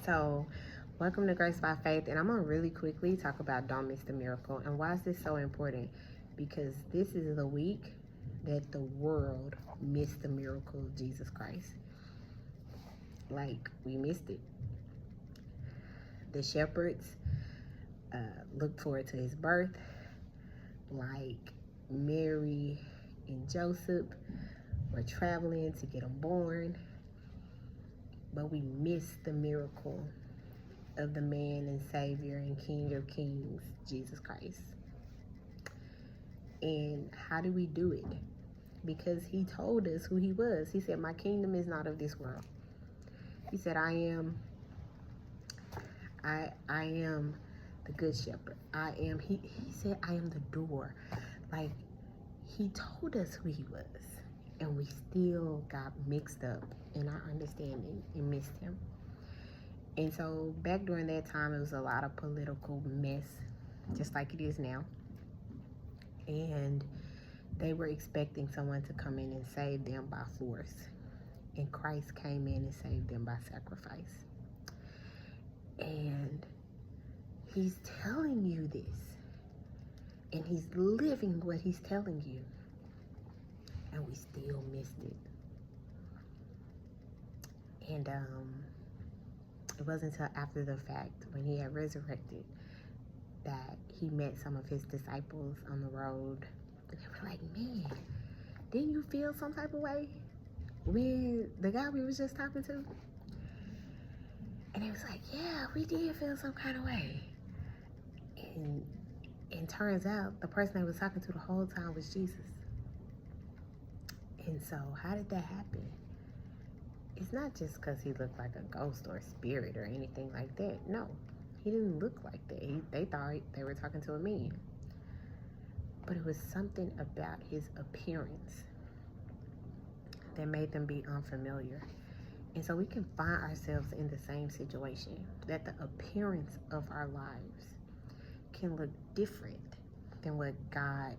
So, welcome to Grace by Faith, and I'm gonna really quickly talk about Don't Miss the Miracle. And why is this so important? Because this is the week that the world missed the miracle of Jesus Christ. Like, we missed it. The shepherds looked forward to his birth, like Mary and Joseph were traveling to get him born, but we missed the miracle of the man and Savior and King of Kings, Jesus Christ. And how do we do it? Because he told us who he was. He said, my kingdom is not of this world. He said, I am the good shepherd. He said, I am the door. Like, he told us who he was. And we still got mixed up in our understanding and missed him. And so back during that time, it was a lot of political mess, just like it is now. And they were expecting someone to come in and save them by force. And Christ came in and saved them by sacrifice. And he's telling you this. And he's living what he's telling you. And we still missed it. And it wasn't until after the fact, when he had resurrected, that he met some of his disciples on the road. And they were like, man, didn't you feel some type of way when the guy we was just talking to? And he was like, yeah, we did feel some kind of way. And turns out the person they was talking to the whole time was Jesus. And so how did that happen? It's not just because he looked like a ghost or a spirit or anything like that. No, he didn't look like that. They thought they were talking to a man. But it was something about his appearance that made them be unfamiliar. And so we can find ourselves in the same situation, that the appearance of our lives can look different than what God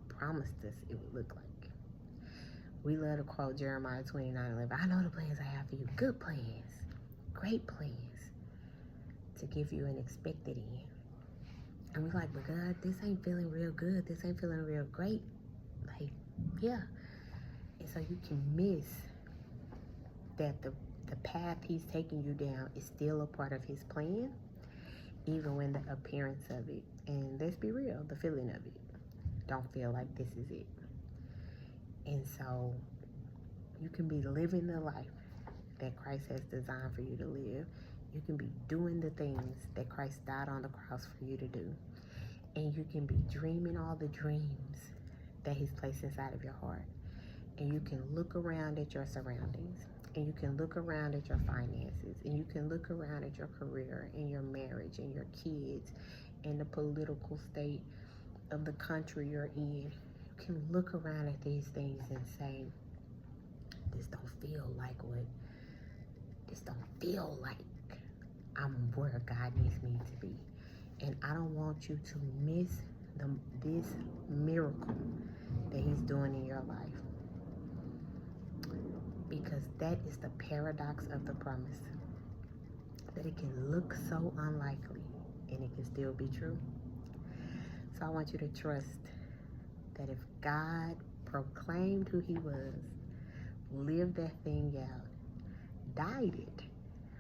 promised us it would look like. We love to quote Jeremiah 29:11. I know the plans I have for you, good plans, great plans, to give you an expected end. And we're like, but God, this ain't feeling real good. This ain't feeling real great. Like, yeah. And so you can miss that the path he's taking you down is still a part of his plan, even when the appearance of it, and let's be real, the feeling of it, don't feel like this is it. And so you can be living the life that Christ has designed for you to live. You can be doing the things that Christ died on the cross for you to do. And you can be dreaming all the dreams that he's placed inside of your heart. And you can look around at your surroundings. And you can look around at your finances. And you can look around at your career and your marriage and your kids and the political state of the country you're in. You can look around at these things and say, this don't feel like I'm where God needs me to be. And I don't want you to miss this miracle that he's doing in your life. Because that is the paradox of the promise. That it can look so unlikely and it can still be true. So I want you to trust that if God proclaimed who he was, lived that thing out, died it,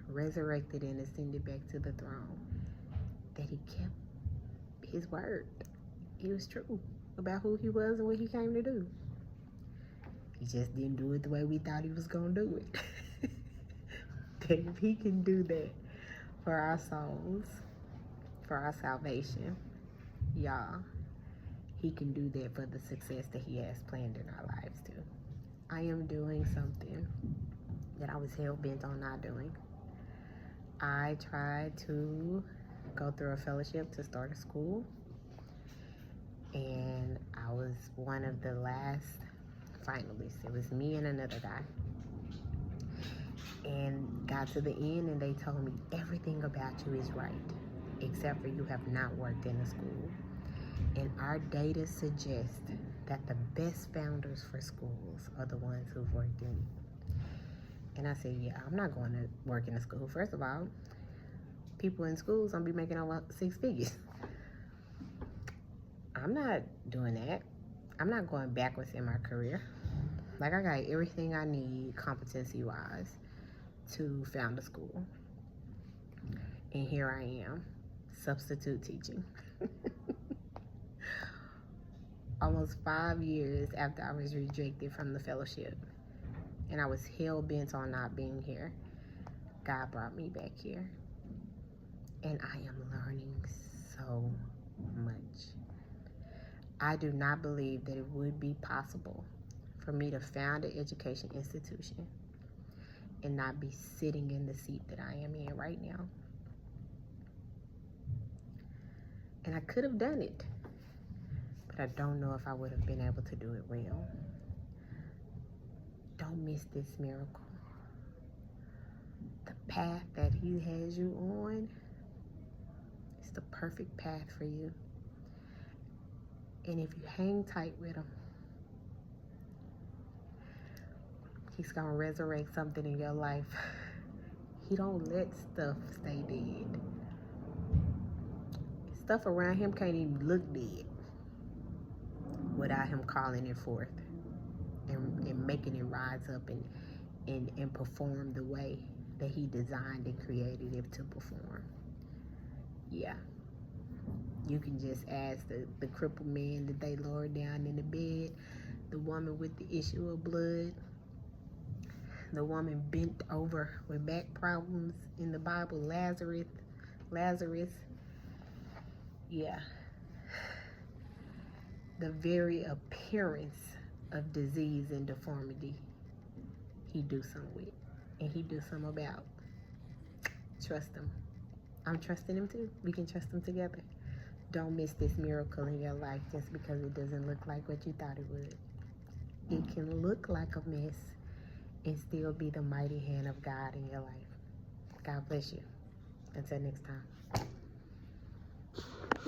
resurrected and ascended back to the throne, that he kept his word. He was true about who he was and what he came to do. He just didn't do it the way we thought he was going to do it. That if he can do that for our souls, for our salvation, y'all, he can do that for the success that he has planned in our lives too. I am doing something that I was hell-bent on not doing. I tried to go through a fellowship to start a school, and I was one of the last finalists. It was me and another guy. And got to the end and they told me everything about you is right, except for you have not worked in a school. And our data suggests that the best founders for schools are the ones who've worked in it. And I said, yeah, I'm not going to work in a school. First of all, people in schools don't be making over 6 figures. I'm not doing that. I'm not going backwards in my career. Like, I got everything I need competency-wise to found a school. And here I am, substitute teaching. Almost 5 years after I was rejected from the fellowship. And I was hell-bent on not being here. God brought me back here. And I am learning so much. I do not believe that it would be possible for me to found an education institution and not be sitting in the seat that I am in right now. And I could have done it, but I don't know if I would have been able to do it well. Don't miss this miracle. The path that He has you on is the perfect path for you. And if you hang tight with Him, He's gonna resurrect something in your life. He don't let stuff stay dead. Stuff around Him can't even look dead without Him calling it forth and making it rise up and perform the way that He designed and created it to perform. Yeah. You can just ask the crippled man that they lowered down in the bed, the woman with the issue of blood, the woman bent over with back problems in the Bible, Lazarus. Yeah. The very appearance of disease and deformity, He do something with, and He do something about. Trust Him. I'm trusting Him too. We can trust Him together. Don't miss this miracle in your life just because it doesn't look like what you thought it would. It can look like a mess and still be the mighty hand of God in your life. God bless you. Until next time.